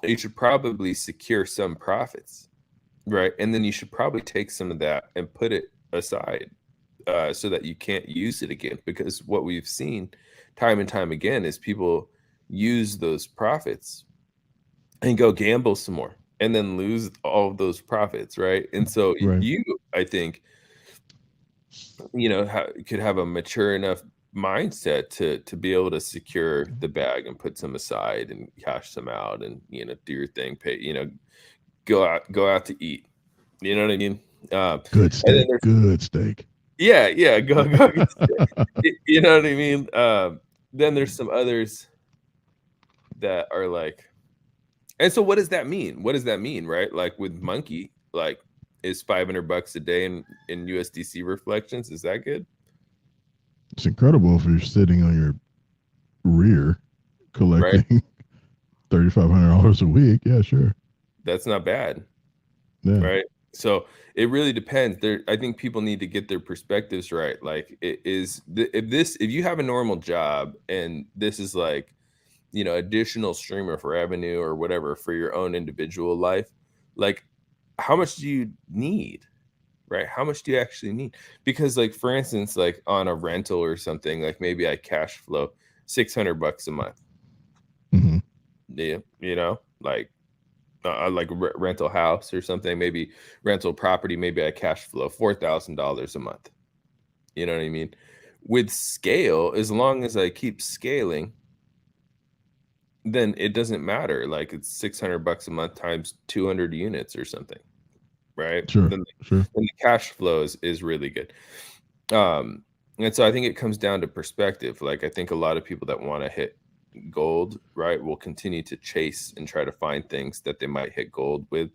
you should probably secure some profits, right? And then you should probably take some of that and put it aside, so that you can't use it again. Because what we've seen time and time again is people use those profits and go gamble some more and then lose all of those profits, right? And so Right. I think, could have a mature enough mindset to be able to secure the bag and put some aside and cash some out and do your thing, pay, go out to eat. You know what I mean? Good And then steak. there's Good steak. yeah, go get you know what I mean? Then there's some others that are like, and so what does that mean? What does that mean, right? Like with Monkey, like is $500 a day in USDC reflections? Is that good? It's incredible if you're sitting on your rear Right? collecting $3,500 a week. Yeah, sure. That's not bad, Yeah. right? So it really depends. I think people need to get their perspectives right. Like, if you have a normal job and this is like, additional stream of revenue or whatever for your own individual life, like how much do you need, right? How much do you actually need? Because like, for instance, like on a rental or something, like maybe I cash flow $600 a month. Hmm. Yeah, like rental house or something, maybe rental property, maybe I cash flow $4,000 a month. You know what I mean? With scale, as long as I keep scaling, then it doesn't matter. Like it's $600 a month times 200 units or something, right? Sure. Sure. Then the cash flow is really good. And so I think it comes down to perspective. Like I think a lot of people that want to hit gold, right, will continue to chase and try to find things that they might hit gold with.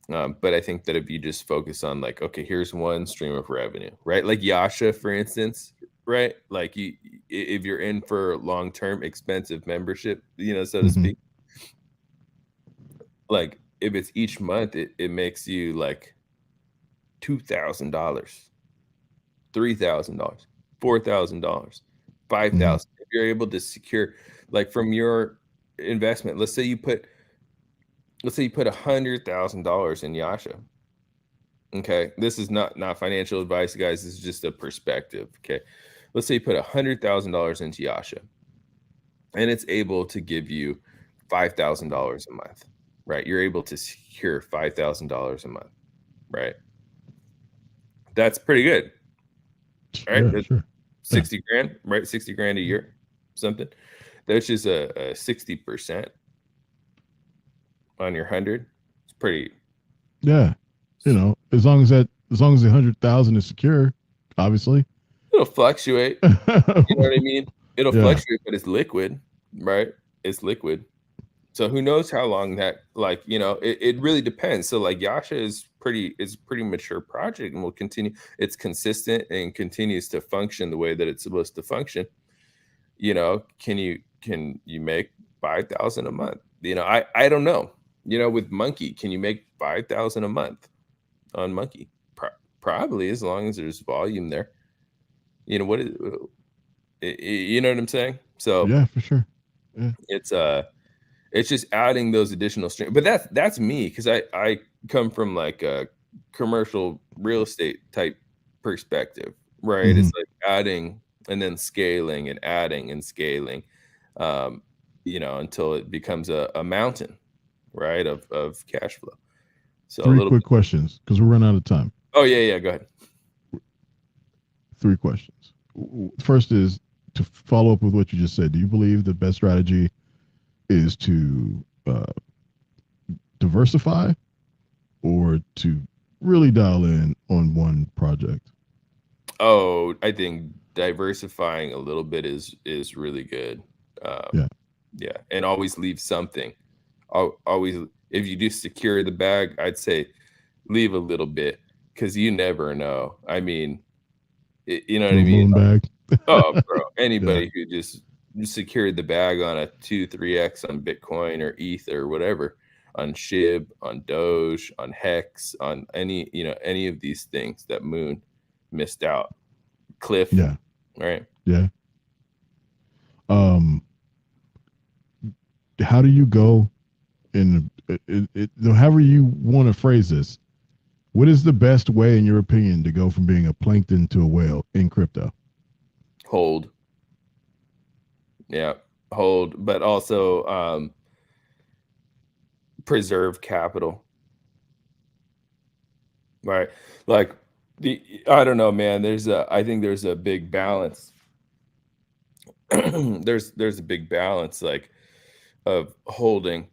But I think that if you just focus on like, okay, here's one stream of revenue, right? Like Yasha, for instance, right? Like if you're in for long-term expensive membership, so to Hmm. speak, like if it's each month, it makes you like $2,000, $3,000, $4,000, five Hmm. thousand. If you're able to secure, like from your investment, let's say you put $100,000 in Yasha. Okay, this is not financial advice, guys. This is just a perspective. Okay, let's say you put $100,000 into Yasha, and it's able to give you $5,000 a month, right? You're able to secure $5,000 a month, right? That's pretty good, right? Yeah, That's sure. Yeah. 60 grand, right? 60 grand a year, something. That's just a 60% on your 100. It's pretty. Yeah. As long as the 100,000 is secure, obviously. It'll fluctuate. You know what I mean? It'll Yeah. fluctuate, but it's liquid, right? It's liquid. So who knows how long that, like, it really depends. So like Yasha is pretty mature project and will continue. It's consistent and continues to function the way that it's supposed to function. Can you make 5,000 a month? I don't know. With Monkey, can you make 5,000 a month on Monkey? Probably, as long as there's volume there. What is, you know what I'm saying? So Yeah, for sure. Yeah. it's it's just adding those additional streams. But that's me, because I come from like a commercial real estate type perspective, right? Hmm. It's like adding and then scaling and adding and scaling, um, until it becomes a mountain, right, of cash flow. So a Three little quick bit. questions because we're running out of time. Oh yeah, go ahead. Three questions. First is to follow up with what you just said. Do you believe the best strategy is to diversify or to really dial in on one project? Oh, I think diversifying a little bit is really good. Um, Yeah. yeah, and always leave something. Always, if you do secure the bag, I'd say leave a little bit, because you never know. I mean, you know what I Little mean? moon bag. Oh, bro, Yeah. anybody who just secured the bag on a 2, 3x on Bitcoin or ETH or whatever, on SHIB, on Doge, on Hex, on any of these things that Moon missed out. Cliff, Yeah. right? Yeah. Um, how do you go in however you want to phrase this? What is the best way, in your opinion, to go from being a plankton to a whale in crypto? Hold, yeah, hold, but also preserve capital, right? Like I don't know, man. I think there's a big balance. there's a big balance, like, of holding,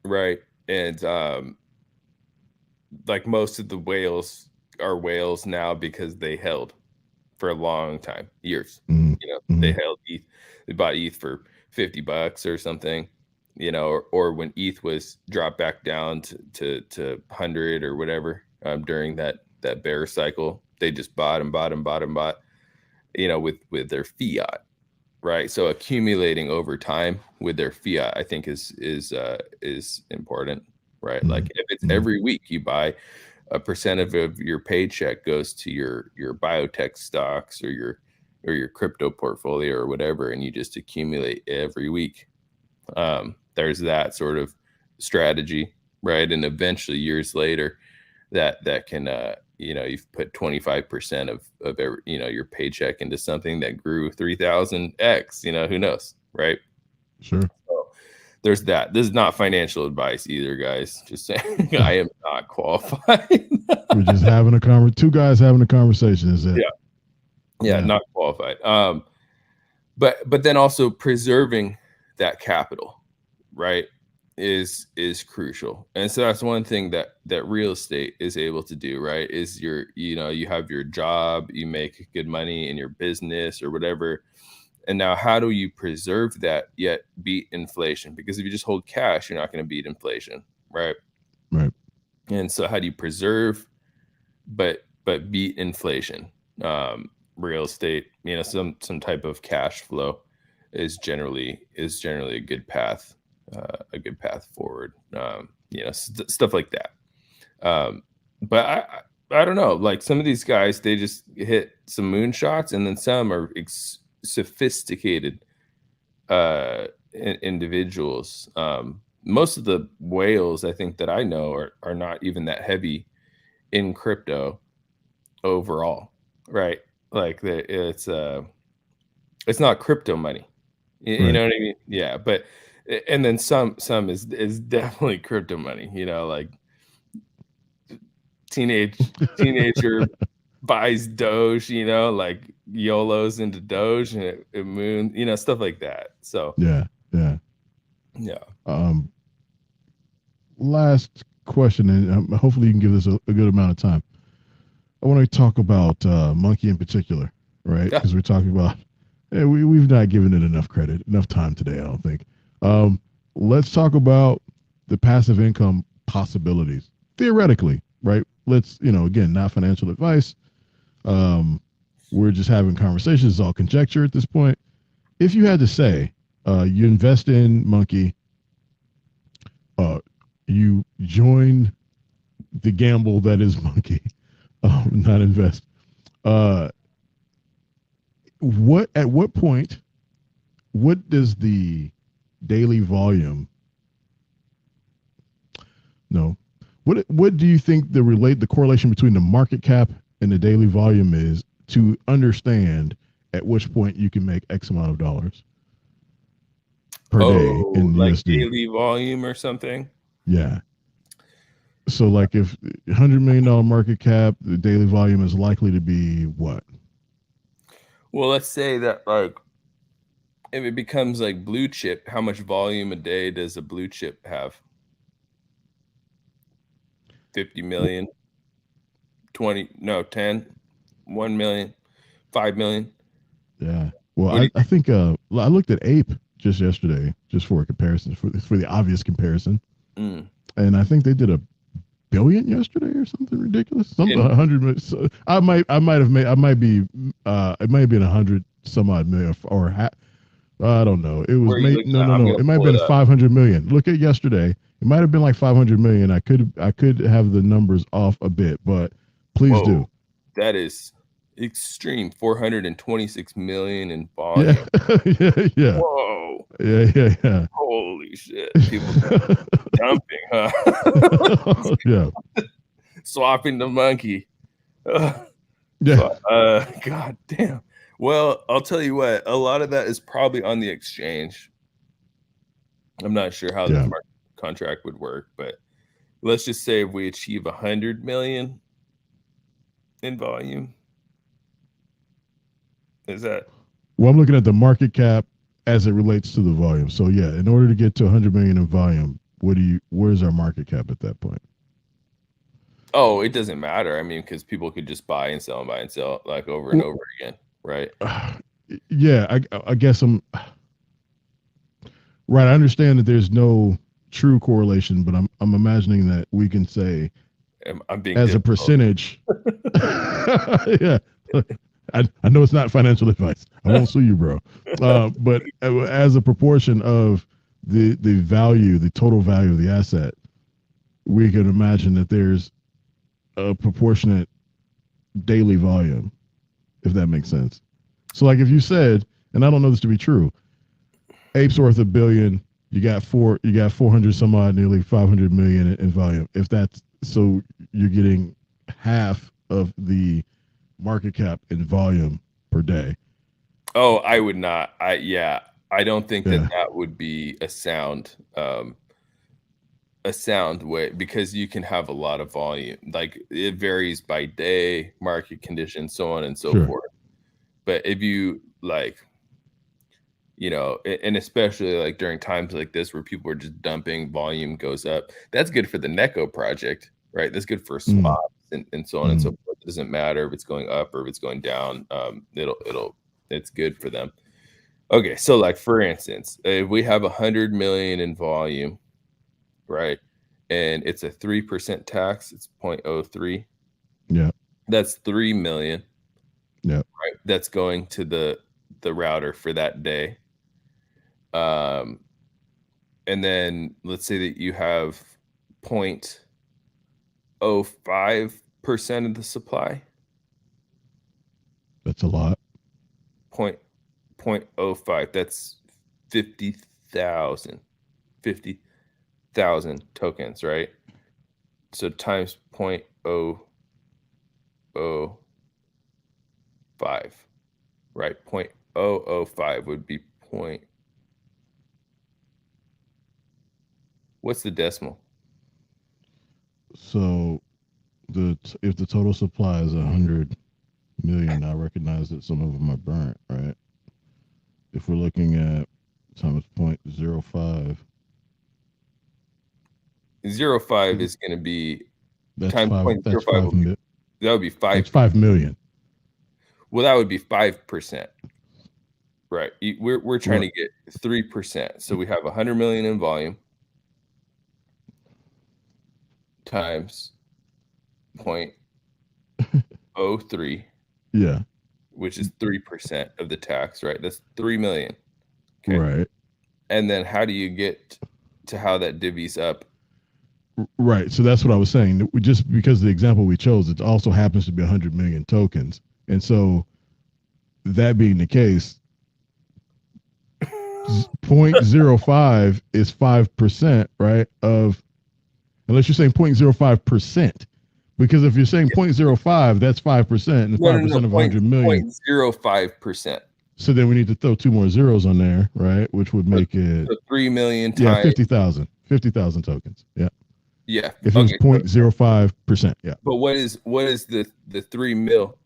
right? And like, most of the whales are whales now because they held for a long time, years. Mm-hmm. They Mm-hmm. held ETH. They bought ETH for $50 or something, or when ETH was dropped back down to 100 or whatever, during that bear cycle, they just bought and bought and bought and bought, with their fiat, right? So accumulating over time with their fiat, I think is important, right? Like, if it's Mm-hmm. every week you buy a percentage of your paycheck goes to your biotech stocks or your crypto portfolio or whatever, and you just accumulate every week. There's that sort of strategy, right? And eventually, years later, that can you've put 25% of every, your paycheck into something that grew 3,000x. Who knows, right? Sure. So there's that. This is not financial advice either, guys. Just saying, I am not qualified. We're just having a two guys having a conversation. Is it? Yeah, yeah, Yeah. not qualified. But then also preserving that capital, right, is crucial. And so that's one thing that real estate is able to do, right? Is you have your job, you make good money in your business or whatever. And now, how do you preserve that yet beat inflation? Because if you just hold cash, you're not going to beat inflation, right? Right. And so, how do you preserve but beat inflation? Real estate, some type of cash flow is generally a good path forward. Stuff like that. But I don't know. Like, some of these guys, they just hit some moonshots, and then some are sophisticated individuals. Most of the whales, I think, that I know are not even that heavy in crypto overall, right? Like, it's not crypto money. You Right. know what I mean? Yeah, but and then some is definitely crypto money. Like, teenager buys Doge. Like, YOLOs into Doge, and it moon. Stuff like that. So Yeah. Yeah. yeah, Um, last question, and hopefully you can give us a good amount of time. I want to talk about Monkey in particular, right? yeah, Because we're talking about, we've not given it enough credit, enough time today, I don't think. Um, let's talk about the passive income possibilities, theoretically, right? Let's, again, not financial advice. Um, we're just having conversations, it's all conjecture at this point. If you had to say, you invest in Monkey, uh, you join the gamble that is Monkey, not invest. Uh, at what point, what does the daily volume, no, what do you think the correlation between the market cap and the daily volume is to understand at which point you can make X amount of dollars per day Oh, in like USD. daily volume or something? Yeah. So like if $100 million market cap, the daily volume is likely to be what? Well, let's say that like if it becomes like blue chip, how much volume a day does a blue chip have? 50 million, 20, no, 10, 1 million, 5 million. Yeah. Well, What do I think I looked at Ape just yesterday, just for a comparison, for the obvious comparison, you think? and I think they did a billion yesterday or something ridiculous. Something And 100. So I might have made I might be it might have been 100 some odd million or I don't know. It was where are you made looking no at? no I'm no. gonna It might have pull it been up. 500 million. Look at yesterday. It might have been like 500 million. I could have the numbers off a bit, but please do. Whoa, that is extreme. 426 million in Yeah, volume. yeah, yeah, Whoa. yeah, yeah, yeah. Holy shit. People dumping, huh? Yeah, Swapping the monkey. yeah, God damn. Well, I'll tell you what, a lot of that is probably on the exchange. I'm not sure how the yeah. smart contract would work, but let's just say if we achieve 100 million in volume, is that Well, I'm looking at the market cap as it relates to the volume. So yeah, in order to get to 100 million in volume, where's our market cap at that point? oh, it doesn't matter. I mean, because people could just buy and sell like over and Well, over again, right? yeah, I guess I'm right. I understand that there's no true correlation, but I'm imagining that we can say I'm being as a difficult. percentage. Yeah, I know it's not financial advice. I won't sue you, bro. But as a proportion of the value, the total value of the asset, we can imagine that there's a proportionate daily volume, if that makes sense. So, like if you said, and I don't know this to be true, Ape's worth a billion. You got 400 some odd, nearly 500 million in volume. If that's so, you're getting half of the market cap in volume per day. Oh, I would not. I don't think that Yeah, that would be a sound way because you can have a lot of volume. Like it varies by day, market conditions, so on and so sure. forth. But if you like, and especially like during times like this where people are just dumping, volume goes up. That's good for the Neko project, right? That's good for Mm, swaps and so on and so mm. forth. It doesn't matter if it's going up or if it's going down. It's good for them. Okay, so like for instance, if we have 100 million in volume, right, and it's a 3% tax, it's 0.03. Yeah, That's 3 million, yeah. right? That's going to the router for that day. Um, and then let's say that you have 0.05% of the supply, That's a lot. point point oh five. That's 50,000, 50,000 tokens, right? So times 0.005, right? 0.005 would be point. What's the decimal? So if the total supply is 100 million, I recognize that some of them are burnt, right? If we're looking at times 0.05, 0.05 is going to be that's times five. point zero five will be that would be That's 5%. 5 million. Well, that would be 5%, right? We're trying Right. to get 3%. So we have 100 million in volume times 0.03, Yeah. which is 3% of the tax, right? That's 3 million. Okay. Right. And then how do you get to how that divvies up? Right. So that's what I was saying. Just because the example we chose, it also happens to be 100 million tokens, and so that being the case, 0.05 is 5%, right? Of unless you're saying 0.05%, Because if you're saying 0.05, that's 5%, and No, no, no, 5% of point 100 million. 0.05%. So then we need to throw two more zeros on there, right? Which would So, make it, so 3 million yeah, times. 50,000. 50,000 tokens. Yeah. Yeah. If it was Okay. 0.05%. Yeah. But what is the 3 mil,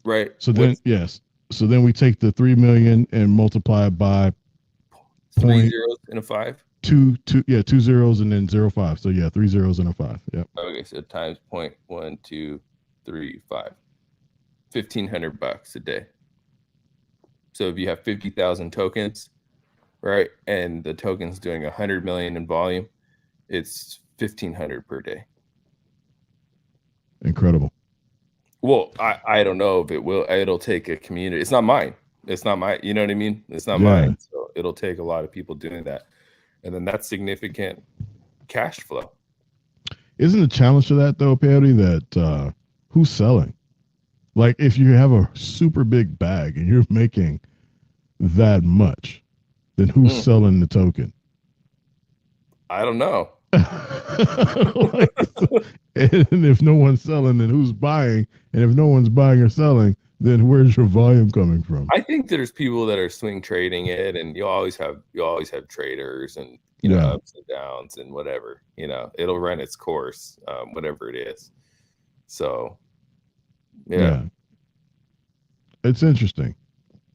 right? So then, What's yes. So then we take the 3 million and multiply it by three point zeros and a five? yeah, two zeros and then 0.5. So yeah, three zeros and a five. Yep. Okay, so times 0.1235. $1,500 a day. So if you have 50,000 tokens, right, and the token's doing 100 million in volume, it's 1,500 per day. Incredible. Well, I don't know if it will. It'll take a community. It's not mine. It's not my. You know what I mean? It's not Yeah. mine. So it'll take a lot of people doing that, and then that's significant cash flow. Isn't the challenge to that though, Peyote, that who's selling? Like if you have a super big bag and you're making that much, then who's selling the token? I don't know. Like, and if no one's selling, then who's buying? And if no one's buying or selling, then where's your volume coming from? I think there's people that are swing trading it, and you always have traders, and Yeah. ups and downs and whatever. It'll run its course, whatever it is. So yeah. It's interesting.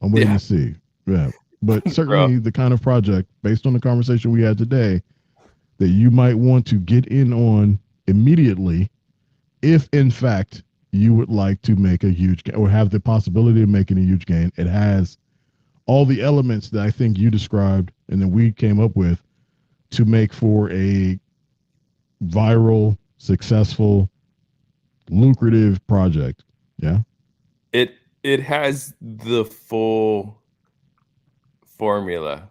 I'm waiting to see. Yeah. But certainly the kind of project, based on the conversation we had today, that you might want to get in on immediately if, in fact, you would like to make a huge gain or have the possibility of making a huge gain. It has all the elements that I think you described and that we came up with to make for a viral, successful, lucrative project. Yeah. It has the full formula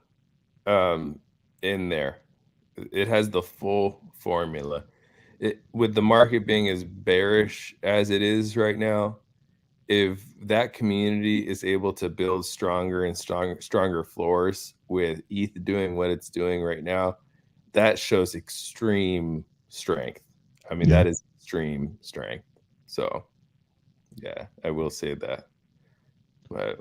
in there. It has the full formula. With the market being as bearish as it is right now, if that community is able to build stronger and stronger floors with ETH doing what it's doing right now, that shows extreme strength. I mean, that is extreme strength. So yeah, I will say that. But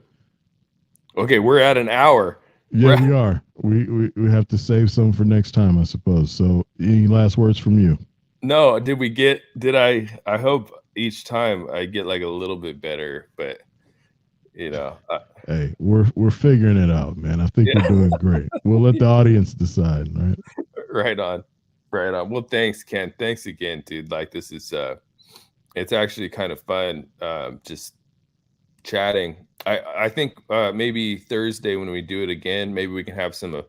okay, we're at an hour. Yeah, we are. We have to save some for next time, I suppose. So, any last words from you? No, did I hope each time I get like a little bit better, but hey, we're figuring it out, man. I think you're doing great. We'll let the audience decide, right? Right on. Well, thanks, Ken. Thanks again, dude. Like this is it's actually kind of fun just chatting. I think maybe Thursday when we do it again, maybe we can have some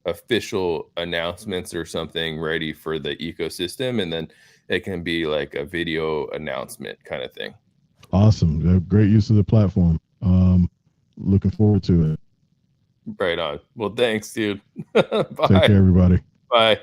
official announcements or something ready for the ecosystem, and then it can be like a video announcement kind of thing. Awesome. Great use of the platform. Looking forward to it. Right on. Well, thanks, dude. Bye. Take care, everybody. Bye.